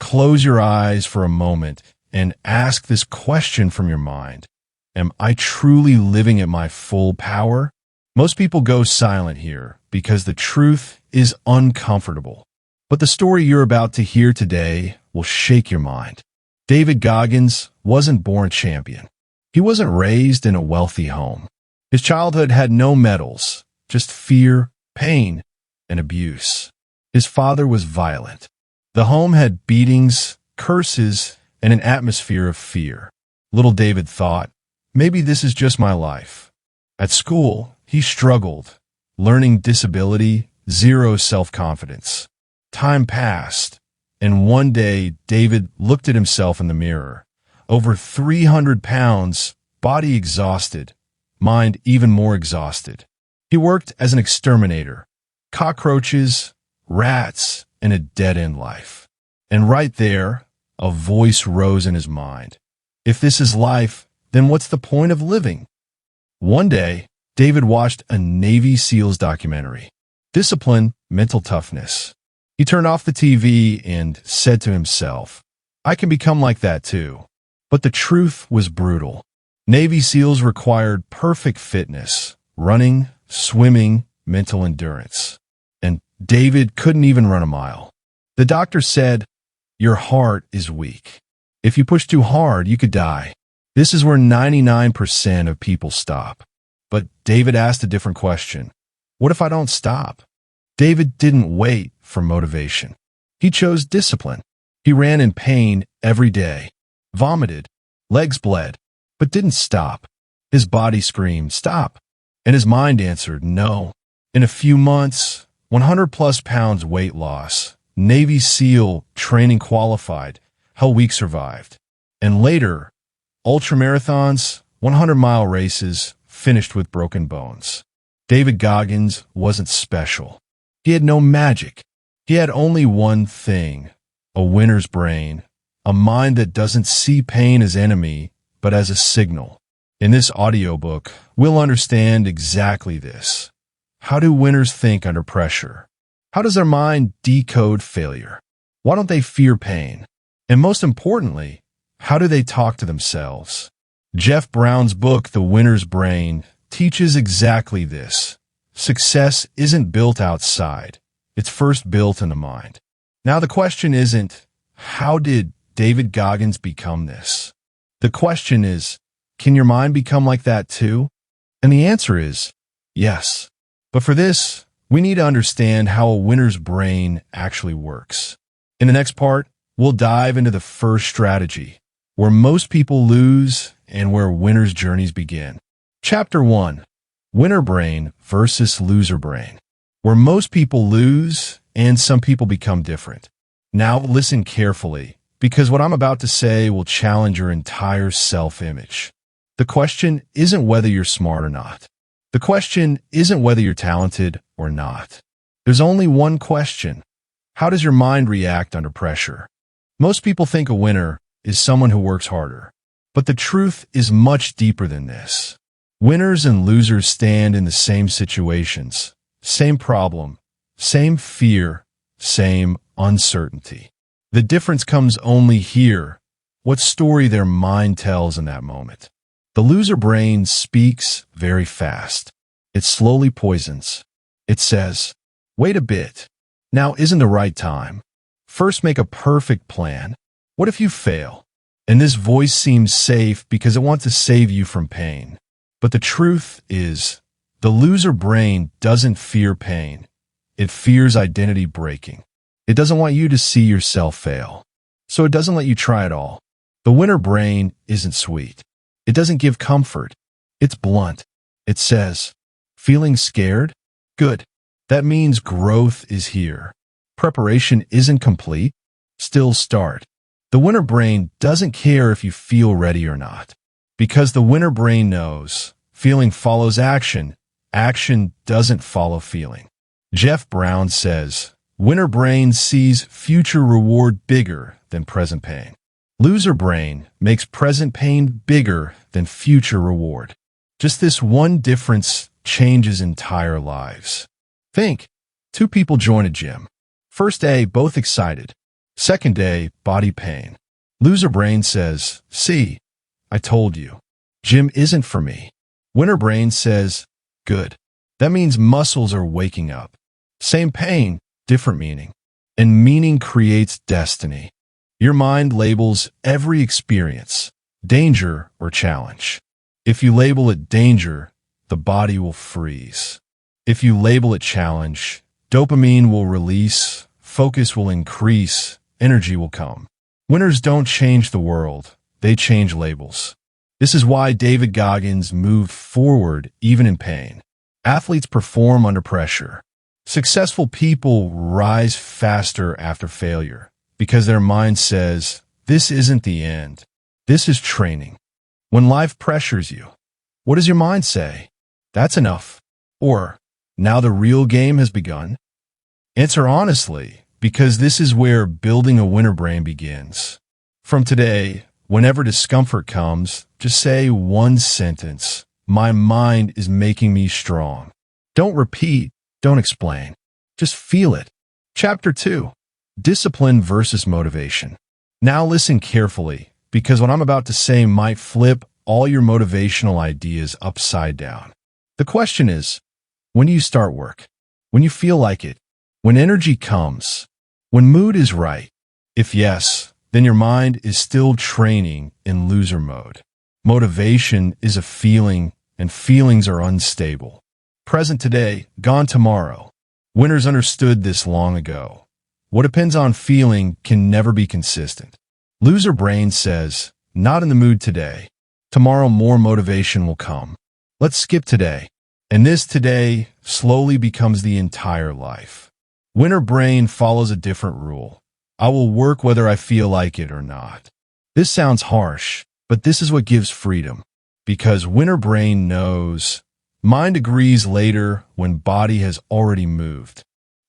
close your eyes for a moment and ask this question from your mind. Am I truly living at my full power? Most people go silent here because the truth is uncomfortable. But the story you're about to hear today will shake your mind. David Goggins wasn't born a champion. He wasn't raised in a wealthy home. His childhood had no medals, just fear, pain, and abuse. His father was violent. The home had beatings, curses, and an atmosphere of fear. Little David thought, maybe this is just my life. At school, he struggled, learning disability, zero self-confidence. Time passed, and one day David looked at himself in the mirror. Over 300 pounds, body exhausted, mind even more exhausted. He worked as an exterminator. Cockroaches, rats, and a dead-end life. And right there, a voice rose in his mind. If this is life, then what's the point of living? One day, David watched a Navy SEALs documentary. Discipline, mental toughness. He turned off the TV and said to himself, I can become like that too. But the truth was brutal. Navy SEALs required perfect fitness, running, swimming, mental endurance. And David couldn't even run a mile. The doctor said, your heart is weak. If you push too hard, you could die. This is where 99% of people stop. But David asked a different question. What if I don't stop? David didn't wait for motivation. He chose discipline. He ran in pain every day, vomited, legs bled, but didn't stop. His body screamed, stop. And his mind answered, no. In a few months, 100+ pounds weight loss, Navy SEAL training qualified, Hell Week survived. And later, ultramarathons, 100-mile races, finished with broken bones. David Goggins wasn't special. He had no magic. He had only one thing, a winner's brain, a mind that doesn't see pain as enemy, but as a signal. In this audiobook, we'll understand exactly this. How do winners think under pressure? How does their mind decode failure? Why don't they fear pain? And most importantly, how do they talk to themselves? Jeff Brown's book, The Winner's Brain, teaches exactly this. Success isn't built outside. It's first built in the mind. Now the question isn't, how did David Goggins become this? The question is, can your mind become like that too? And the answer is, yes. But for this, we need to understand how a winner's brain actually works. In the next part, we'll dive into the first strategy, where most people lose and where winners' journeys begin. Chapter 1. Winner brain versus loser brain, where most people lose and some people become different. Now listen carefully, because what I'm about to say will challenge your entire self-image. The question isn't whether you're smart or not. The question isn't whether you're talented or not. There's only one question. How does your mind react under pressure? Most people think a winner is someone who works harder. But the truth is much deeper than this. Winners and losers stand in the same situations, same problem, same fear, same uncertainty. The difference comes only here, what story their mind tells in that moment. The loser brain speaks very fast. It slowly poisons. It says, wait a bit. Now isn't the right time. First make a perfect plan. What if you fail? And this voice seems safe because it wants to save you from pain. But the truth is, the loser brain doesn't fear pain. It fears identity breaking. It doesn't want you to see yourself fail. So it doesn't let you try at all. The winner brain isn't sweet. It doesn't give comfort. It's blunt. It says, feeling scared? Good. That means growth is here. Preparation isn't complete. Still start. The winner brain doesn't care if you feel ready or not. Because the winner brain knows, feeling follows action. Action doesn't follow feeling. Jeff Brown says, winner brain sees future reward bigger than present pain. Loser brain makes present pain bigger than future reward. Just this one difference changes entire lives. Think, two people join a gym. First day, both excited. Second day, body pain. Loser brain says, see, I told you. Gym isn't for me. Winner brain says, good. That means muscles are waking up. Same pain, different meaning. And meaning creates destiny. Your mind labels every experience, danger or challenge. If you label it danger, the body will freeze. If you label it challenge, dopamine will release, focus will increase, energy will come. Winners don't change the world, they change labels. This is why David Goggins moved forward even in pain. Athletes perform under pressure. Successful people rise faster after failure because their mind says, this isn't the end. This is training. When life pressures you, what does your mind say? That's enough. Or, now the real game has begun? Answer honestly, because this is where building a winner brain begins. From today, whenever discomfort comes, just say one sentence. My mind is making me strong. Don't repeat. Don't explain. Just feel it. Chapter 2. Discipline versus motivation. Now listen carefully, because what I'm about to say might flip all your motivational ideas upside down. The question is, when do you start work? When you feel like it? When energy comes? When mood is right? If yes, then your mind is still training in loser mode. Motivation is a feeling, and feelings are unstable. Present today, gone tomorrow. Winners understood this long ago. What depends on feeling can never be consistent. Loser brain says, not in the mood today. Tomorrow more motivation will come. Let's skip today. And this today slowly becomes the entire life. Winner brain follows a different rule. I will work whether I feel like it or not. This sounds harsh, but this is what gives freedom. Because winner brain knows mind agrees later when body has already moved.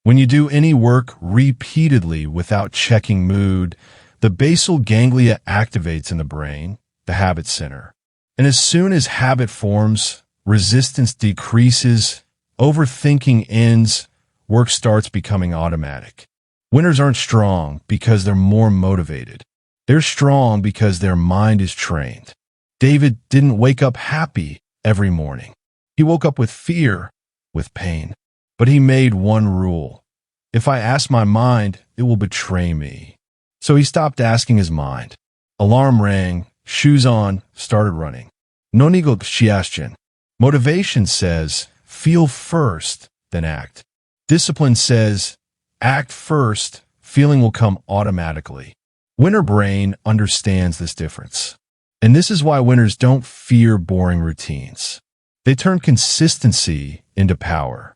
When you do any work repeatedly without checking mood, the basal ganglia activates in the brain, the habit center. And as soon as habit forms, resistance decreases, overthinking ends, work starts becoming automatic. Winners aren't strong because they're more motivated. They're strong because their mind is trained. David didn't wake up happy every morning. He woke up with fear, with pain. But he made one rule. If I ask my mind, it will betray me. So he stopped asking his mind. Alarm rang, shoes on, started running. No negotiation. Motivation says, feel first, then act. Discipline says, act first, feeling will come automatically. Winner brain understands this difference. And this is why winners don't fear boring routines. They turn consistency into power.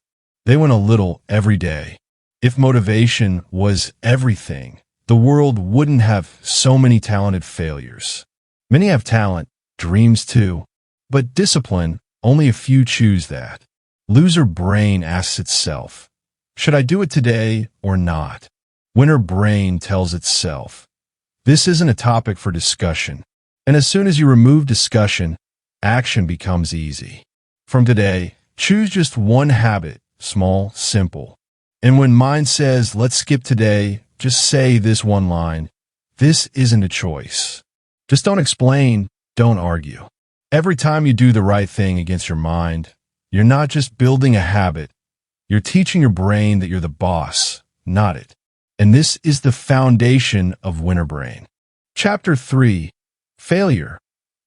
They win a little every day. If motivation was everything, the world wouldn't have so many talented failures. Many have talent, dreams too. But discipline, only a few choose that. Loser brain asks itself, should I do it today or not? Winner brain tells itself, this isn't a topic for discussion. And as soon as you remove discussion, action becomes easy. From today, choose just one habit, small, simple. And when mind says, let's skip today, just say this one line. This isn't a choice. Just don't explain, don't argue. Every time you do the right thing against your mind, you're not just building a habit. You're teaching your brain that you're the boss, not it. And this is the foundation of winner brain. Chapter 3. Failure,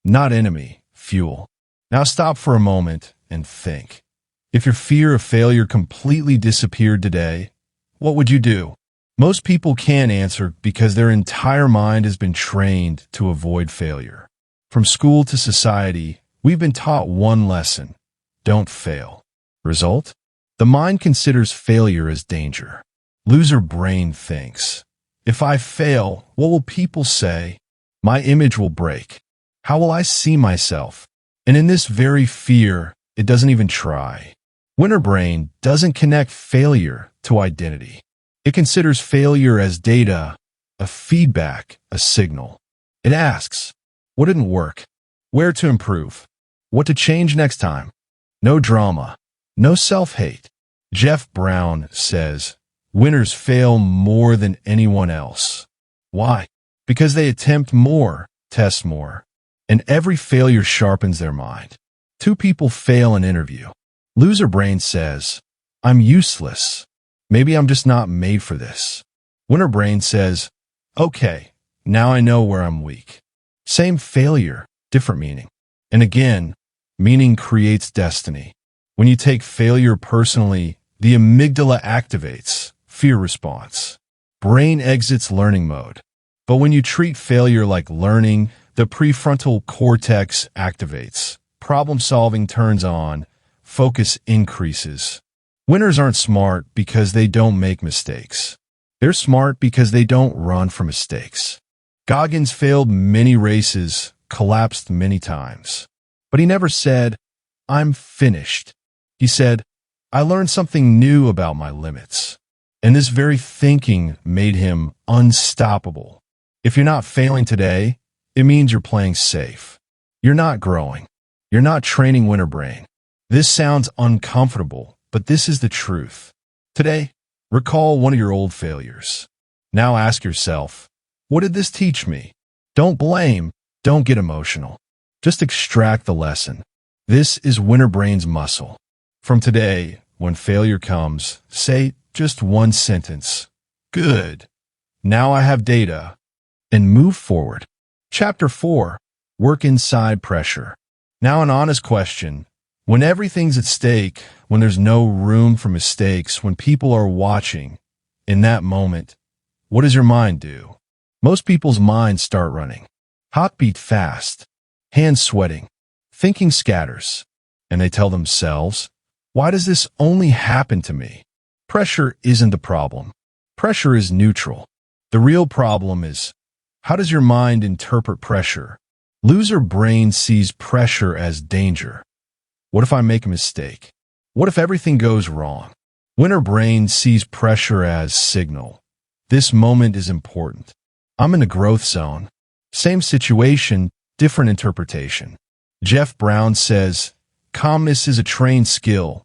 not enemy, fuel. Now stop for a moment and think. If your fear of failure completely disappeared today, what would you do? Most people can't answer because their entire mind has been trained to avoid failure. From school to society, we've been taught one lesson: don't fail. Result? The mind considers failure as danger. Loser brain thinks, if I fail, what will people say? My image will break. How will I see myself? And in this very fear, it doesn't even try. Winner brain doesn't connect failure to identity. It considers failure as data, a feedback, a signal. It asks, what didn't work? Where to improve? What to change next time? No drama, no self-hate. Jeff Brown says, winners fail more than anyone else. Why? Because they attempt more, test more, and every failure sharpens their mind. Two people fail an interview. Loser brain says, I'm useless. Maybe I'm just not made for this. Winner brain says, okay, now I know where I'm weak. Same failure, different meaning. And again, meaning creates destiny. When you take failure personally, the amygdala activates, fear response. Brain exits learning mode. But when you treat failure like learning, the prefrontal cortex activates. Problem solving turns on. Focus increases. Winners aren't smart because they don't make mistakes. They're smart because they don't run from mistakes. Goggins failed many races, collapsed many times. But he never said, I'm finished. He said, I learned something new about my limits. And this very thinking made him unstoppable. If you're not failing today, it means you're playing safe. You're not growing. You're not training winner brain. This sounds uncomfortable, but this is the truth. Today, recall one of your old failures. Now ask yourself, what did this teach me? Don't blame. Don't get emotional. Just extract the lesson. This is winner brain's muscle. From today, when failure comes, say just one sentence. Good. Now I have data. And move forward. Chapter 4. Work inside pressure. Now an honest question. When everything's at stake, when there's no room for mistakes, when people are watching, in that moment, what does your mind do? Most people's minds start running. Heart beat fast. Hands sweating. Thinking scatters. And they tell themselves, why does this only happen to me? Pressure isn't the problem. Pressure is neutral. The real problem is, how does your mind interpret pressure? Loser brain sees pressure as danger. What if I make a mistake? What if everything goes wrong? Winner brain sees pressure as signal. This moment is important. I'm in a growth zone. Same situation, different interpretation. Jeff Brown says, calmness is a trained skill,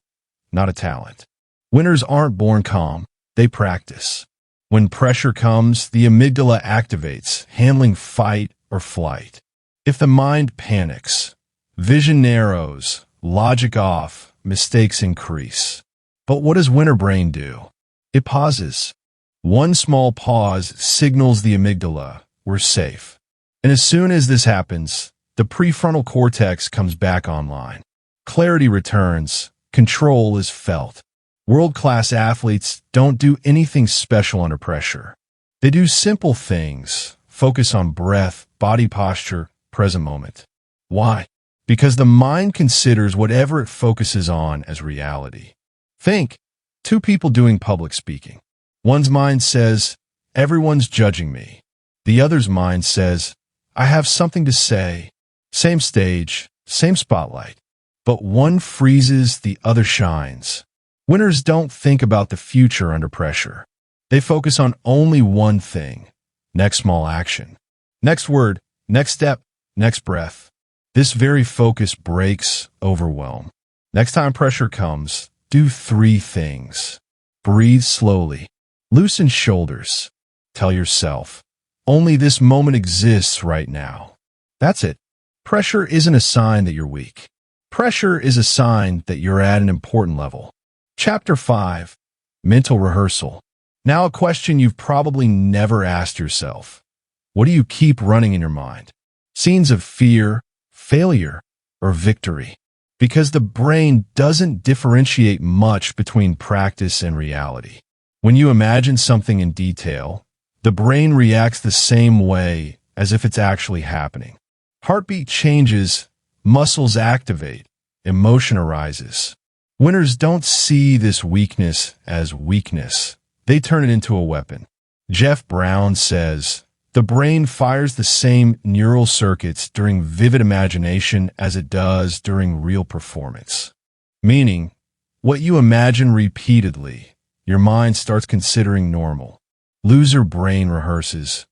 not a talent. Winners aren't born calm, they practice. When pressure comes, the amygdala activates, handling fight or flight. If the mind panics, vision narrows, logic off, mistakes increase. But what does winner brain do? It pauses. One small pause signals the amygdala, we're safe. And as soon as this happens, the prefrontal cortex comes back online. Clarity returns, control is felt. World-class athletes don't do anything special under pressure. They do simple things, focus on breath, body posture, present moment. Why? Because the mind considers whatever it focuses on as reality. Think, two people doing public speaking. One's mind says, everyone's judging me. The other's mind says, I have something to say. Same stage, same spotlight. But one freezes, the other shines. Winners don't think about the future under pressure. They focus on only one thing. Next small action. Next word, next step, next breath. This very focus breaks overwhelm. Next time pressure comes, do 3 things. Breathe slowly. Loosen shoulders. Tell yourself, only this moment exists right now. That's it. Pressure isn't a sign that you're weak. Pressure is a sign that you're at an important level. Chapter 5. Mental Rehearsal. Now a question you've probably never asked yourself. What do you keep running in your mind? Scenes of fear, failure, or victory? Because the brain doesn't differentiate much between practice and reality. When you imagine something in detail, the brain reacts the same way as if it's actually happening. Heartbeat changes, muscles activate, emotion arises. Winners don't see this weakness as weakness. They turn it into a weapon. Jeff Brown says, the brain fires the same neural circuits during vivid imagination as it does during real performance. Meaning, what you imagine repeatedly, your mind starts considering normal. Loser brain rehearses.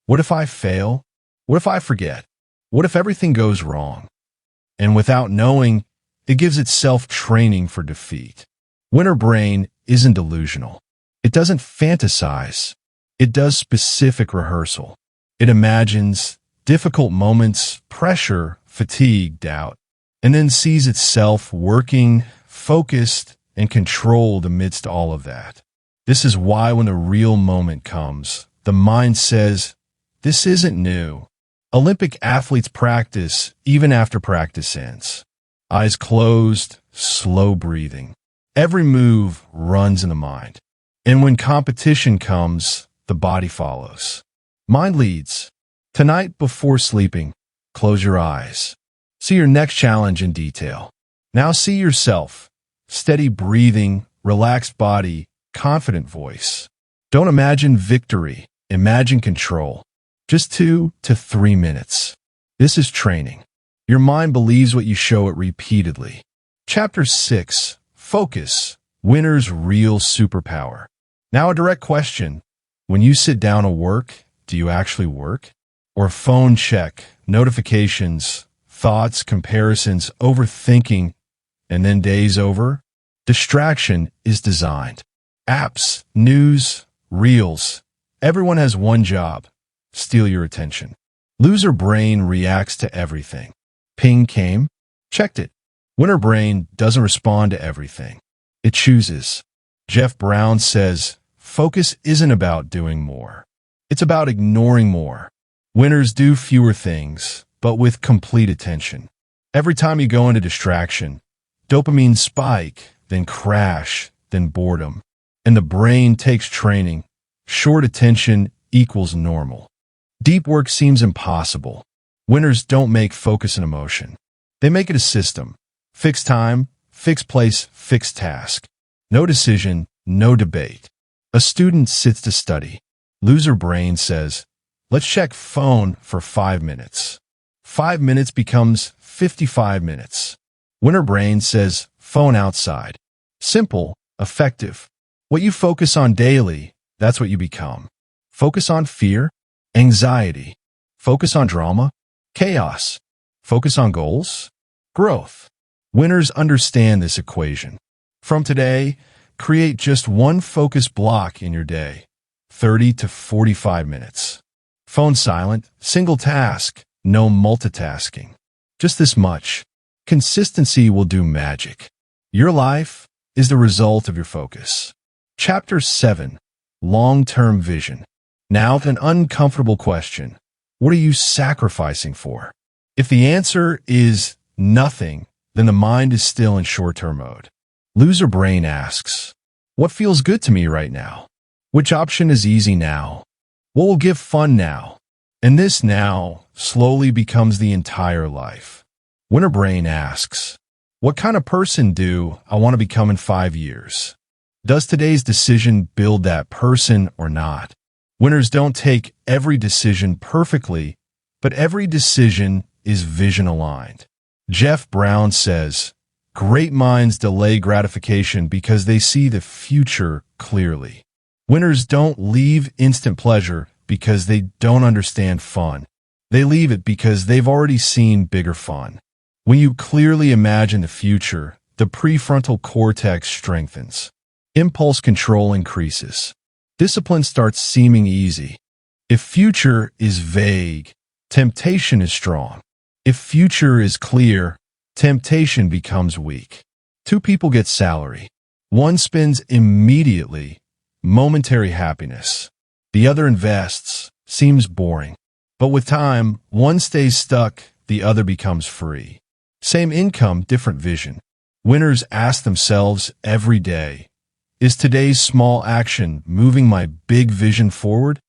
What if I fail? What if I forget? What if everything goes wrong? And without knowing, it gives itself training for defeat. Winner brain isn't delusional. It doesn't fantasize. It does specific rehearsal. It imagines difficult moments, pressure, fatigue, doubt, and then sees itself working, focused, and controlled amidst all of that. This is why when the real moment comes, the mind says, "This isn't new." Olympic athletes practice even after practice ends. Eyes closed, slow breathing. Every move runs in the mind. And when competition comes, the body follows. Mind leads. Tonight before sleeping, close your eyes. See your next challenge in detail. Now see yourself. Steady breathing, relaxed body, confident voice. Don't imagine victory. Imagine control. Just 2 to 3 minutes. This is training. Your mind believes what you show it repeatedly. Chapter 6. Focus. Winner's real superpower. Now a direct question. When you sit down to work, do you actually work? Or phone check, notifications, thoughts, comparisons, overthinking, and then day's over? Distraction is designed. Apps, news, reels. Everyone has one job. Steal your attention. Loser brain reacts to everything. Ping came. Checked it. Winner brain doesn't respond to everything. It chooses. Jeff Brown says, focus isn't about doing more. It's about ignoring more. Winners do fewer things, but with complete attention. Every time you go into distraction, dopamine spike, then crash, then boredom. And the brain takes training. Short attention equals normal. Deep work seems impossible. Winners don't make focus an emotion. They make it a system. Fixed time, fixed place, fixed task. No decision, no debate. A student sits to study. Loser brain says, let's check phone for 5 minutes. 5 minutes becomes 55 minutes. Winner brain says, phone outside. Simple, effective. What you focus on daily, that's what you become. Focus on fear, anxiety. Focus on drama, chaos. Focus on goals, growth. Winners understand this equation. From today, create just one focus block in your day, 30 to 45 minutes. Phone silent, single task, no multitasking. Just this much. Consistency will do magic. Your life is the result of your focus. Chapter 7. Long-term vision. Now, an uncomfortable question. What are you sacrificing for? If the answer is nothing, then the mind is still in short-term mode. Loser brain asks, what feels good to me right now? Which option is easy now? What will give fun now? And this now slowly becomes the entire life. Winner brain asks, what kind of person do I want to become in 5 years? Does today's decision build that person or not? Winners don't take every decision perfectly, but every decision is vision aligned. Jeff Brown says, great minds delay gratification because they see the future clearly. Winners don't leave instant pleasure because they don't understand fun. They leave it because they've already seen bigger fun. When you clearly imagine the future, the prefrontal cortex strengthens. Impulse control increases. Discipline starts seeming easy. If future is vague, temptation is strong. If future is clear, temptation becomes weak. 2 people get salary. One spends immediately, momentary happiness. The other invests, seems boring. But with time, one stays stuck, the other becomes free. Same income, different vision. Winners ask themselves every day, is today's small action moving my big vision forward?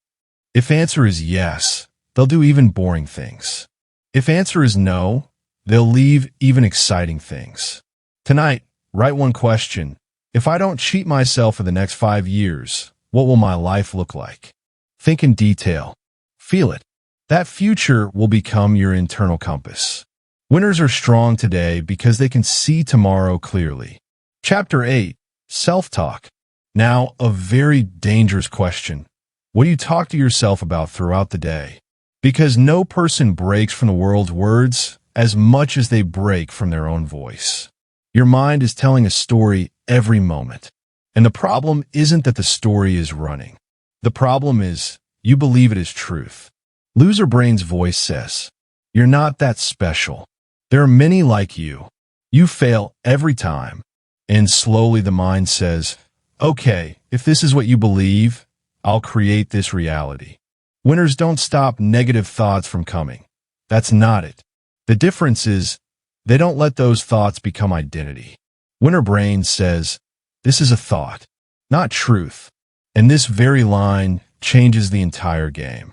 If answer is yes, they'll do even boring things. If answer is no, they'll leave even exciting things. Tonight, write one question. If I don't cheat myself for the next 5 years, what will my life look like? Think in detail. Feel it. That future will become your internal compass. Winners are strong today because they can see tomorrow clearly. Chapter 8. Self-talk. Now, a very dangerous question. What do you talk to yourself about throughout the day? Because no person breaks from the world's words as much as they break from their own voice. Your mind is telling a story every moment. And the problem isn't that the story is running. The problem is, you believe it is truth. Loser brain's voice says, you're not that special. There are many like you. You fail every time. And slowly the mind says, okay, if this is what you believe, I'll create this reality. Winners don't stop negative thoughts from coming. That's not it. The difference is, they don't let those thoughts become identity. Winner brain says, this is a thought, not truth. And this very line changes the entire game.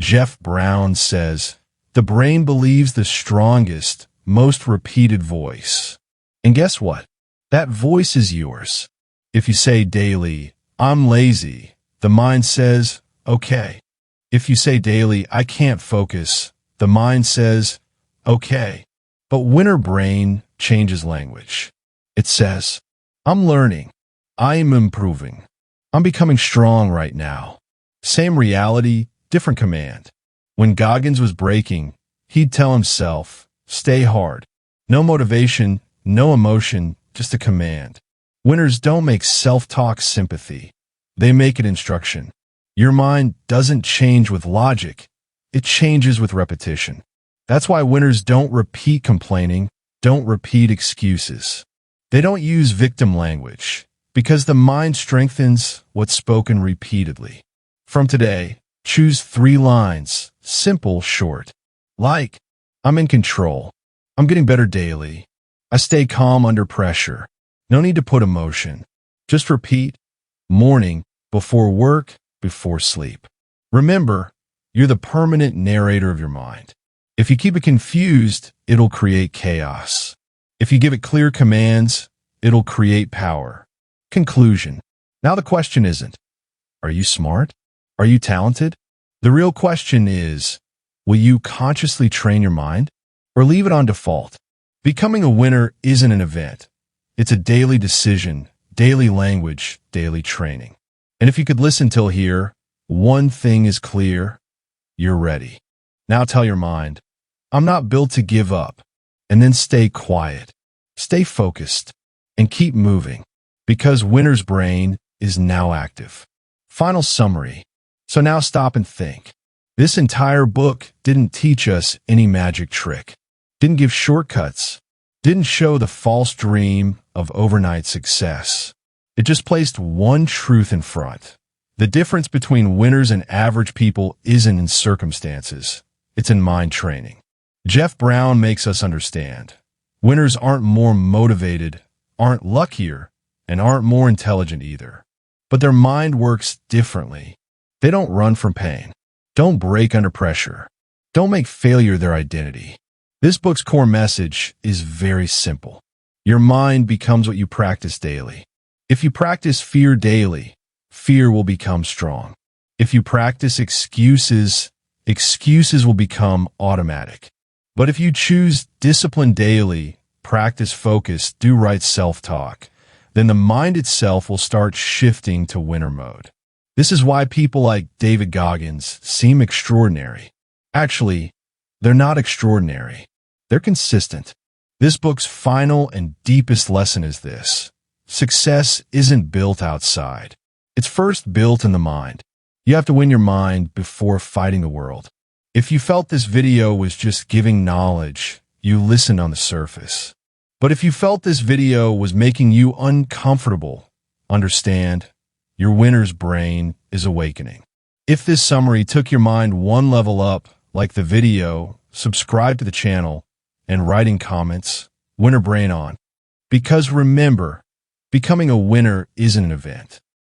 Jeff Brown says, the brain believes the strongest, most repeated voice. And guess what? That voice is yours. If you say daily, I'm lazy, the mind says, okay. If you say daily, I can't focus, the mind says, okay. But winner brain changes language. It says, I'm learning. I am improving. I'm becoming strong right now. Same reality, different command. When Goggins was breaking, he'd tell himself, stay hard. No motivation, no emotion, just a command. Winners don't make self-talk sympathy. They make it instruction. Your mind doesn't change with logic. It changes with repetition. That's why winners don't repeat complaining, don't repeat excuses. They don't use victim language, because the mind strengthens what's spoken repeatedly. From today, choose 3 lines, simple, short. Like, I'm in control. I'm getting better daily. I stay calm under pressure. No need to put emotion. Just repeat, morning, before work, before sleep. Remember, you're the permanent narrator of your mind. If you keep it confused, it'll create chaos. If you give it clear commands, it'll create power. Conclusion. Now the question isn't, are you smart? Are you talented? The real question is, will you consciously train your mind or leave it on default? Becoming a winner isn't an event. It's a daily decision, daily language, daily training. And if you could listen till here, one thing is clear, you're ready. Now tell your mind, I'm not built to give up. And then stay quiet, stay focused, and keep moving, because winner's brain is now active. Final summary. So now stop and think. This entire book didn't teach us any magic trick, didn't give shortcuts, didn't show the false dream of overnight success. It just placed one truth in front. The difference between winners and average people isn't in circumstances, it's in mind training. Jeff Brown makes us understand. Winners aren't more motivated, aren't luckier, and aren't more intelligent either. But their mind works differently. They don't run from pain. Don't break under pressure. Don't make failure their identity. This book's core message is very simple. Your mind becomes what you practice daily. If you practice fear daily, fear will become strong. If you practice excuses, excuses will become automatic. But if you choose discipline daily, practice focus, do right self-talk, then the mind itself will start shifting to winner mode. This is why people like David Goggins seem extraordinary. Actually, they're not extraordinary. They're consistent. This book's final and deepest lesson is this. Success isn't built outside. It's first built in the mind. You have to win your mind before fighting the world. If you felt this video was just giving knowledge, you listened on the surface. But if you felt this video was making you uncomfortable, understand, your winner's brain is awakening. If this summary took your mind one level up, like the video, subscribe to the channel, and write in comments, winner brain on. Because remember, becoming a winner isn't an event.